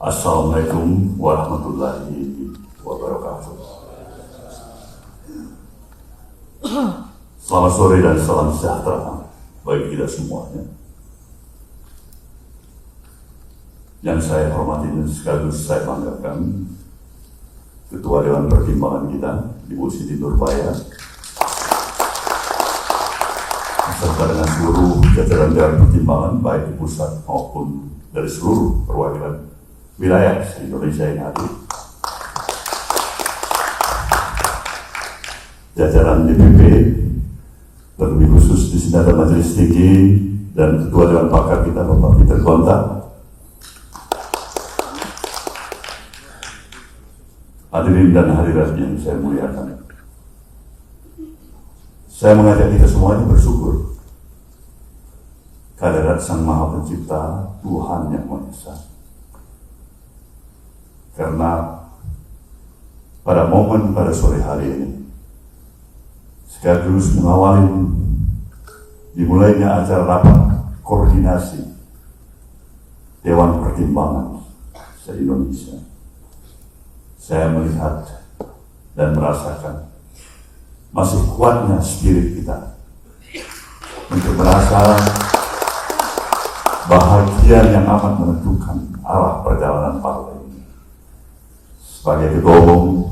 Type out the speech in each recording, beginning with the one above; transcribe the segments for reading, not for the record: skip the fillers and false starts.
Assalamualaikum warahmatullahi wabarakatuh. Selamat sore dan salam sejahtera bagi kita semuanya. Yang saya hormati dan sekaligus saya banggakan Ketua Dewan Pertimbangan kita, Ibu Siti Nurbaya, beserta dengan seluruh jajaran Dewan Pertimbangan baik di pusat maupun dari seluruh perwakilan wilayah Indonesia yang hadir, jajaran DPP, terlebih khusus di sini ada Majelis Tinggi dan Ketua Dewan Pakar kita Bapak Peter Gonta, hadirin dan hadirat yang saya muliakan. Saya mengajak kita semuanya bersyukur kehadirat Sang Maha Pencipta, Tuhan Yang Maha Esa. Karena pada momen pada sore hari ini, sekaligus mengawali dimulainya acara rapat koordinasi Dewan Pertimbangan se-Indonesia, saya melihat dan merasakan masih kuatnya spirit kita untuk merasa bahagia yang amat menentukan arah perjalanan partai ini. Sebagai ketua umum,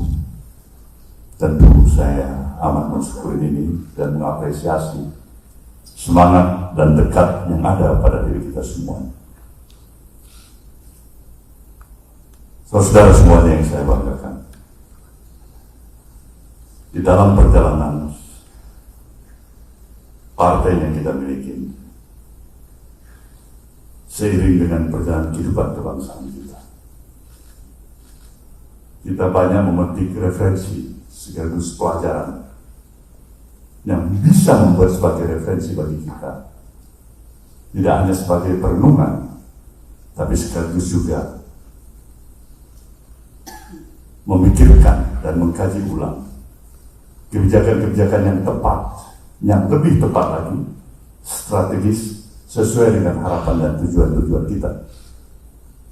tentu saya amat mensyukuri ini dan mengapresiasi semangat dan dekat yang ada pada diri kita semua. Saudara semuanya yang saya banggakan, di dalam perjalanan partai yang kita miliki, seiring dengan perjalanan kehidupan kebangsaan kita banyak memetik referensi sekaligus pelajaran yang bisa membuat sebagai referensi bagi kita, tidak hanya sebagai perenungan, tapi sekaligus juga memikirkan dan mengkaji ulang kebijakan-kebijakan yang tepat, yang lebih tepat lagi, strategis, sesuai dengan harapan dan tujuan-tujuan kita,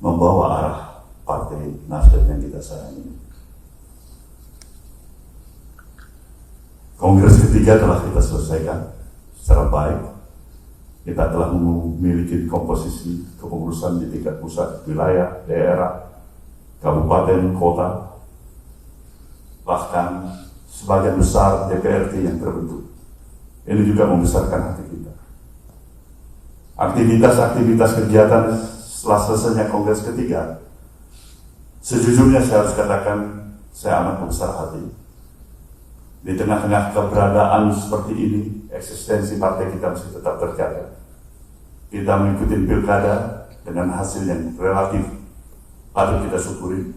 membawa arah Partai Nasdem yang kita sayangi. Kongres ketiga telah kita selesaikan secara baik. Kita telah memiliki komposisi kepengurusan di tingkat pusat, wilayah, daerah, kabupaten, kota, bahkan sebagian besar DPRD yang terbentuk. Ini juga membesarkan hati kita. Aktivitas-aktivitas kegiatan setelah selesainya Kongres ketiga, sejujurnya saya harus katakan saya amat membesar hati. Di tengah-tengah keberadaan seperti ini, eksistensi partai kita masih tetap terjaga. Kita mengikuti pilkada dengan hasil yang relatif patut kita syukuri.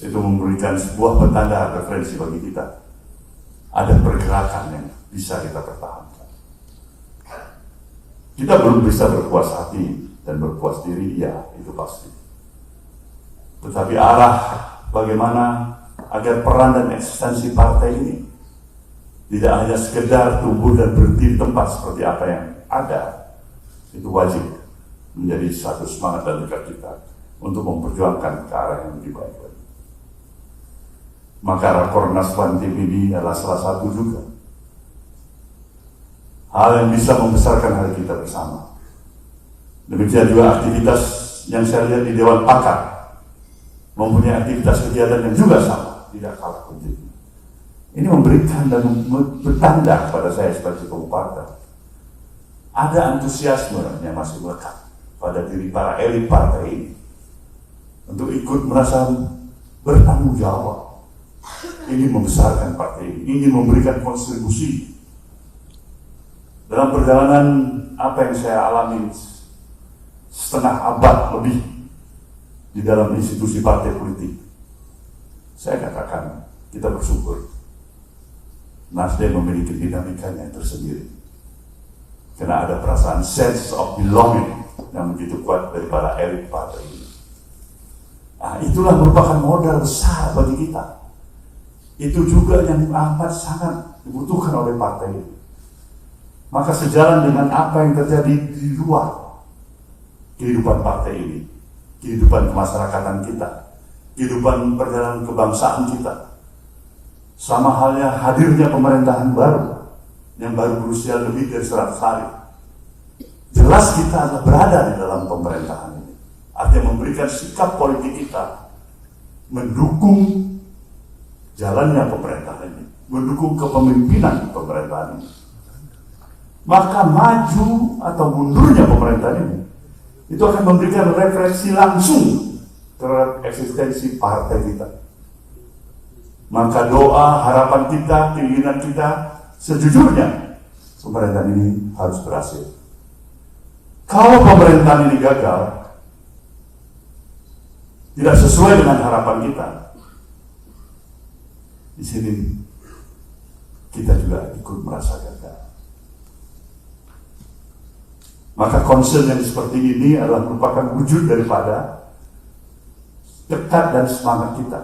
Itu memberikan sebuah petanda referensi bagi kita. Ada pergerakan yang bisa kita pertahankan. Kita belum bisa berpuas hati dan berpuas diri, ya itu pasti. Tetapi arah bagaimana agar peran dan eksistensi partai ini tidak hanya sekedar tumbuh dan berhenti di tempat seperti apa yang ada, itu wajib menjadi satu semangat dan dekat kita untuk memperjuangkan ke arah yang lebih baik. Maka Rakornas Bantim ini adalah salah satu juga hal yang bisa membesarkan hari kita bersama. Demikian juga aktivitas yang saya lihat di Dewan Pakar mempunyai aktivitas kegiatan yang juga sama, tidak kalah penting. Ini memberikan dan bertanda pada saya sebagai ketua partai ada antusiasme yang masih melekat pada diri para elit partai ini untuk ikut merasa bertanggung jawab, ingin membesarkan partai ini, ingin memberikan kontribusi dalam perjalanan apa yang saya alami setengah abad lebih di dalam institusi partai politik. Saya katakan kita bersyukur Nasdem memiliki dinamikanya yang tersendiri, karena ada perasaan sense of belonging yang begitu kuat dari para elit partai ini. Nah, itulah merupakan modal besar bagi kita. Itu juga yang amat sangat dibutuhkan oleh partai ini. Maka sejalan dengan apa yang terjadi di luar kehidupan partai ini, kehidupan kemasyarakatan kita, kehidupan perjalanan kebangsaan kita. Sama halnya hadirnya pemerintahan baru, yang baru berusia lebih dari 100 hari. Jelas kita akan berada di dalam pemerintahan ini. Artinya memberikan sikap politik kita, mendukung jalannya pemerintahan ini, mendukung kepemimpinan pemerintahan ini. Maka maju atau mundurnya pemerintahan ini, itu akan memberikan refleksi langsung terhadap eksistensi partai kita. Maka doa, harapan kita, keinginan kita, sejujurnya pemerintahan ini harus berhasil. Kalau pemerintahan ini gagal, tidak sesuai dengan harapan kita, di sini kita juga ikut merasa gagal. Maka concern yang seperti ini adalah merupakan wujud daripada tekad dan semangat kita.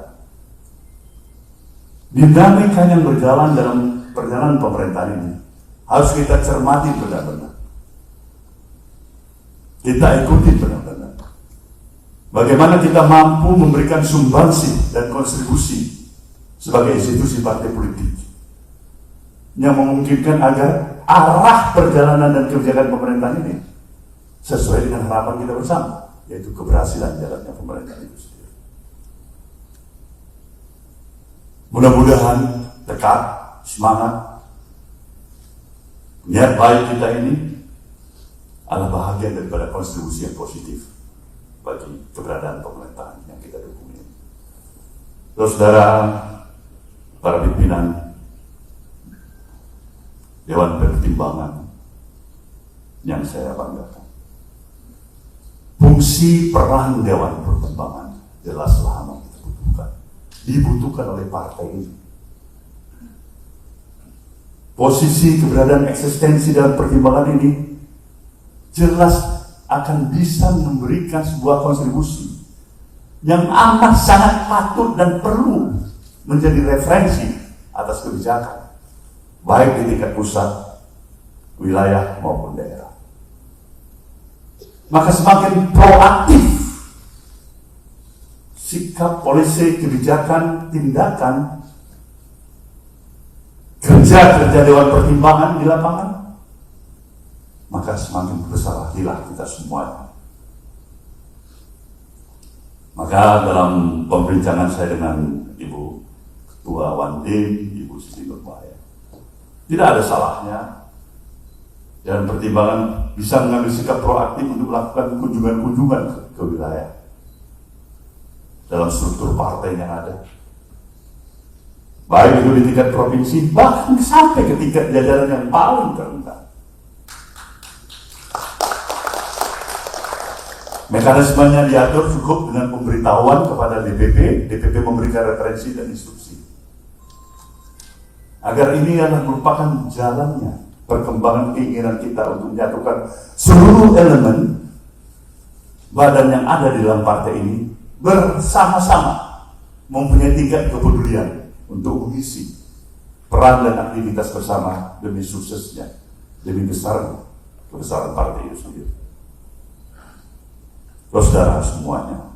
Dinamika yang berjalan dalam perjalanan pemerintahan ini harus kita cermati benar-benar. Kita ikuti benar-benar. Bagaimana kita mampu memberikan sumbangsi dan kontribusi sebagai institusi partai politik yang memungkinkan agar arah perjalanan dan kebijakan pemerintahan ini sesuai dengan harapan kita bersama, yaitu keberhasilan jalannya pemerintahan itu sendiri. Mudah-mudahan tekad, semangat, niat baik kita ini adalah bahagian daripada kontribusi yang positif bagi keberadaan pemerintahan yang kita dukung ini. Saudara, para pimpinan Dewan Pertimbangan yang saya banggakan, fungsi peran Dewan Pertimbangan jelaslah yang kita butuhkan, dibutuhkan oleh partai ini. Posisi keberadaan eksistensi dalam pertimbangan ini jelas akan bisa memberikan sebuah kontribusi yang amat sangat patut dan perlu menjadi referensi atas kebijakan, baik di tingkat pusat, wilayah maupun daerah. Maka semakin proaktif sikap, polisi, kebijakan, tindakan, kerja Dewan Pertimbangan di lapangan, maka semakin besar hatilah kita semuanya. Maka dalam pembincangan saya dengan Ibu Ketua Wandim, Ibu Siti Nurbaya, tidak ada salahnya Dewan Pertimbangan bisa mengambil sikap proaktif untuk melakukan kunjungan-kunjungan ke wilayah dalam struktur partai yang ada, baik itu di tingkat provinsi, bahkan sampai ke tingkat jajaran yang paling terendah. Mekanismenya diatur cukup dengan pemberitahuan kepada DPP, DPP memberikan referensi dan instruksi. Agar ini adalah merupakan jalannya perkembangan keinginan kita untuk menyatukan seluruh elemen badan yang ada di dalam partai ini bersama-sama mempunyai tingkat kepedulian untuk mengisi peran dan aktivitas bersama demi suksesnya, demi kebesaran partai itu sendiri. Saudara semuanya,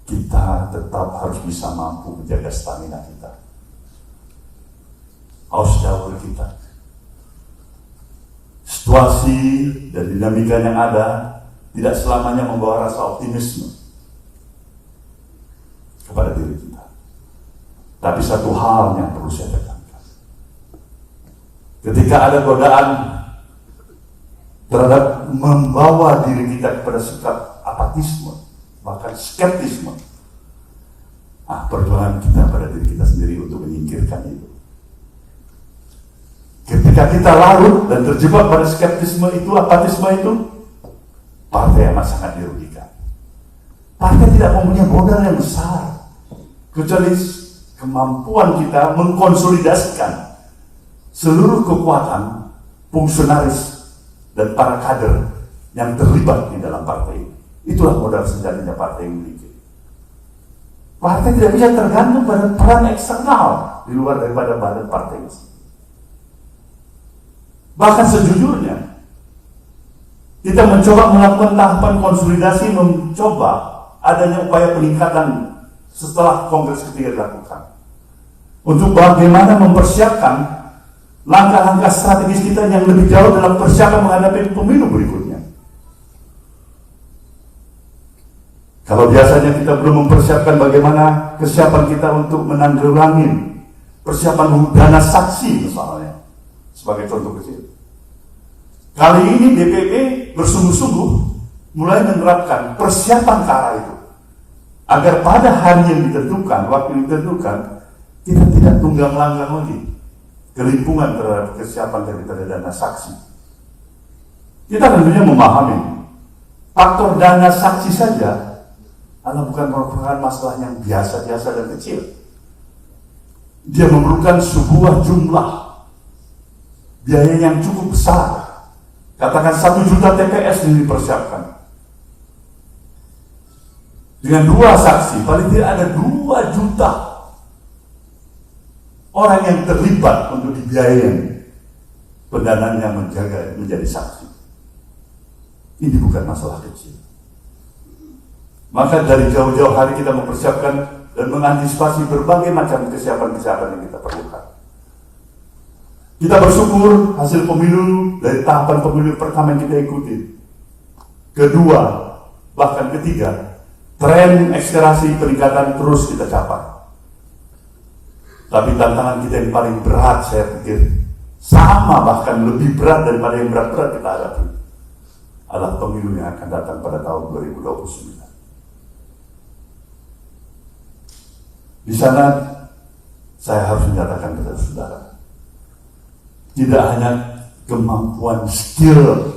kita tetap harus bisa mampu menjaga stamina kita, haus daur kita. Situasi dan dinamika yang ada tidak selamanya membawa rasa optimisme kepada diri kita. Tapi satu hal yang perlu saya tekankan, ketika ada godaan terhadap membawa diri kita kepada sikap apatisme, bahkan skeptisme, perjuangan kita pada diri kita sendiri untuk menyingkirkan itu. Ketika kita larut dan terjebak pada skeptisme itu, apatisme itu, partai amat sangat dirugikan. Partai tidak mempunyai modal yang besar, kecuali kemampuan kita mengkonsolidasikan seluruh kekuatan fungsionaris dan para kader yang terlibat di dalam partai ini. Itulah modal sejatinya partai yang memiliki. Partai tidak bisa tergantung pada peran eksternal di luar daripada badan partai ini. Bahkan sejujurnya, Kita mencoba melakukan tahapan konsolidasi, mencoba adanya upaya peningkatan setelah Kongres ketiga dilakukan. Untuk bagaimana mempersiapkan langkah-langkah strategis kita yang lebih jauh dalam persiapan menghadapi pemilu berikutnya. Kalau biasanya kita belum mempersiapkan bagaimana kesiapan kita untuk menanggulangi persiapan dana saksi misalnya, sebagai contoh kecil. Kali ini DPP bersungguh-sungguh mulai menerapkan persiapan ke arah itu, agar pada hari yang ditentukan, waktu yang ditentukan, kita tidak tunggang-langgang lagi kelimpungan terhadap kesiapan daripada dana saksi. Kita tentunya memahami faktor dana saksi saja adalah bukan merupakan masalah yang biasa-biasa dan kecil. Dia memerlukan sebuah jumlah biaya yang cukup besar. Katakan 1 juta TPS yang dipersiapkan. Dengan 2 saksi, paling tidak ada 2 juta orang yang terlibat untuk dibiayai pendanaan yang menjadi saksi. Ini bukan masalah kecil. Maka dari jauh-jauh hari kita mempersiapkan dan mengantisipasi berbagai macam kesiapan-kesiapan yang kita perlukan. Kita bersyukur hasil pemilu dari tahapan pemilu pertama yang kita ikuti. Kedua, bahkan ketiga, tren akselerasi peningkatan terus kita capai. Tapi tantangan kita yang paling berat, saya pikir, sama bahkan lebih berat daripada yang berat-berat kita hadapi, adalah pemilu yang akan datang pada tahun 2029. Di sana, saya harus menyatakan kepada saudara, tidak hanya kemampuan, skill,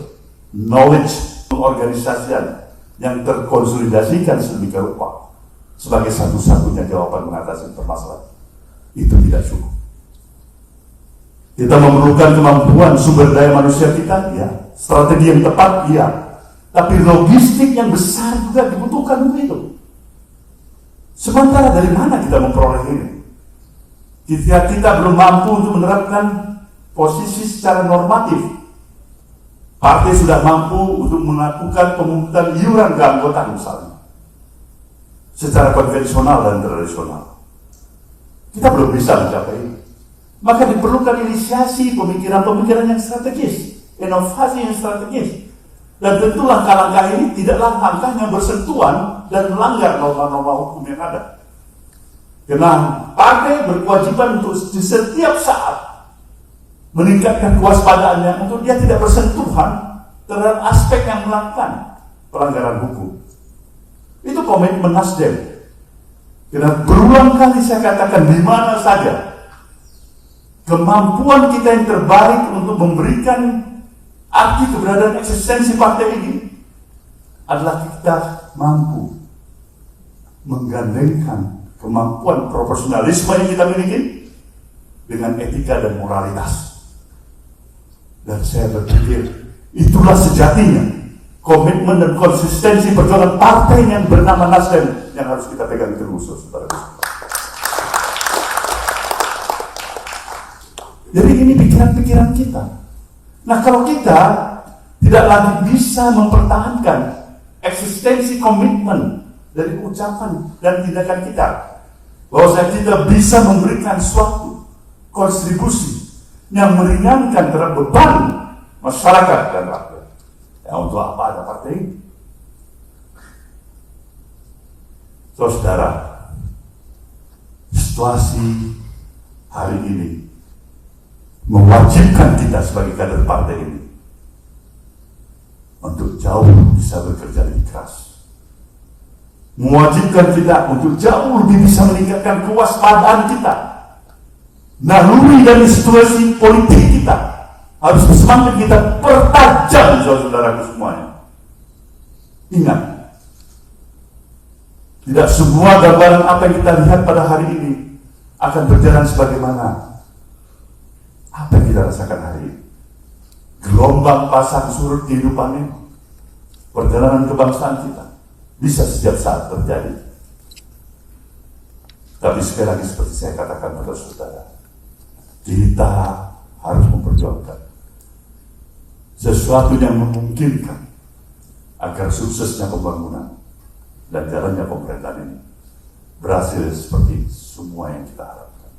knowledge, pengorganisasian yang terkonsolidasikan sedemikian rupa sebagai satu-satunya jawaban mengatasi permasalahan. Itu tidak cukup. Kita memerlukan kemampuan sumber daya manusia kita, ya. Strategi yang tepat, ya. Tapi logistik yang besar juga dibutuhkan untuk itu. Sementara dari mana kita memperoleh ini? Kita belum mampu untuk menerapkan posisi secara normatif. Partai sudah mampu untuk melakukan pemungutan iuran keanggotaan misalnya, secara konvensional dan tradisional. Kita belum bisa mencapai ini. Maka diperlukan inisiasi pemikiran-pemikiran yang strategis, inovasi yang strategis. Dan tentu langkah-langkah ini tidaklah langkah yang bersentuhan dan melanggar norma-norma hukum yang ada. Karena partai berkewajiban untuk di setiap saat meningkatkan kewaspadaannya untuk dia tidak bersentuhan terhadap aspek yang melakukan pelanggaran hukum. Itu komitmen Nasdem. Karena berulang kali saya katakan di mana saja kemampuan kita yang terbaik untuk memberikan arti keberadaan eksistensi partai ini adalah kita mampu menggandengkan kemampuan profesionalisme yang kita miliki dengan etika dan moralitas. Dan saya berpikir itulah sejatinya komitmen dan konsistensi perjuangan partai yang bernama Nasdem yang harus kita pegang teguh, saudara. Jadi ini pikiran-pikiran kita. Nah, kalau kita tidak lagi bisa mempertahankan eksistensi komitmen dari ucapan dan tindakan kita, bahwa kita bisa memberikan suatu kontribusi yang meringankan terhadap beban masyarakat dan rakyat, ya untuk apa ada partai ini? Saudara, situasi hari ini mewajibkan kita sebagai kader partai ini untuk jauh bisa bekerja lebih keras, mewajibkan kita untuk jauh lebih bisa meningkatkan kewaspadaan kita. Naluri dari situasi politik kita harus semakin kita pertajam, saudara-saudaraku semuanya. Ingat, tidak semua gambaran apa yang kita lihat pada hari ini akan berjalan sebagaimana apa yang kita rasakan hari ini. Gelombang pasang surut kehidupan ini, perjalanan kebangsaan kita bisa setiap saat terjadi. Tapi sekali lagi seperti saya katakan pada saudara, kita harus memperjuangkan sesuatu yang memungkinkan agar suksesnya pembangunan dan jalannya pemerintahan ini berhasil seperti semua yang kita harapkan.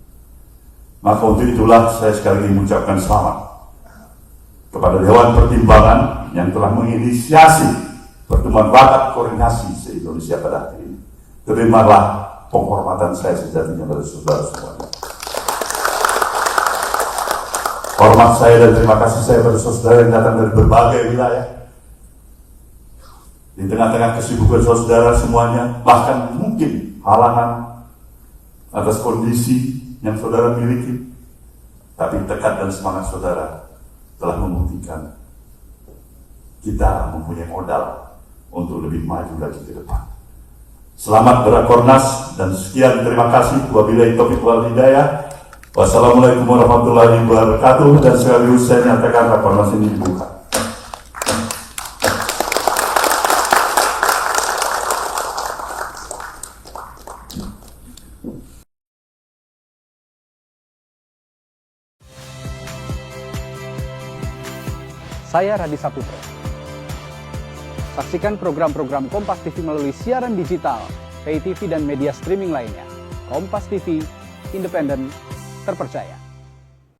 Maka untuk itulah saya sekali lagi mengucapkan selamat kepada Dewan Pertimbangan yang telah menginisiasi pertemuan rapat koordinasi se-Indonesia pada hari ini. Terimalah penghormatan saya sejatinya pada saudara semuanya. Hormat saya dan terima kasih saya pada saudara yang datang dari berbagai wilayah. Di tengah-tengah kesibukan saudara semuanya, bahkan mungkin halangan atas kondisi yang saudara miliki, tapi tekad dan semangat saudara telah membuktikan kita mempunyai modal untuk lebih maju lagi ke depan. Selamat berakornas dan sekian, terima kasih. Wabillahi taufiq wal hidayah. Wassalamualaikum warahmatullahi wabarakatuh. Dan sekaligus saya nyatakan rakornas ini dibuka. Saya Radi Saputro. Saksikan program-program Kompas TV melalui siaran digital, pay TV dan media streaming lainnya. Kompas TV, independen, terpercaya.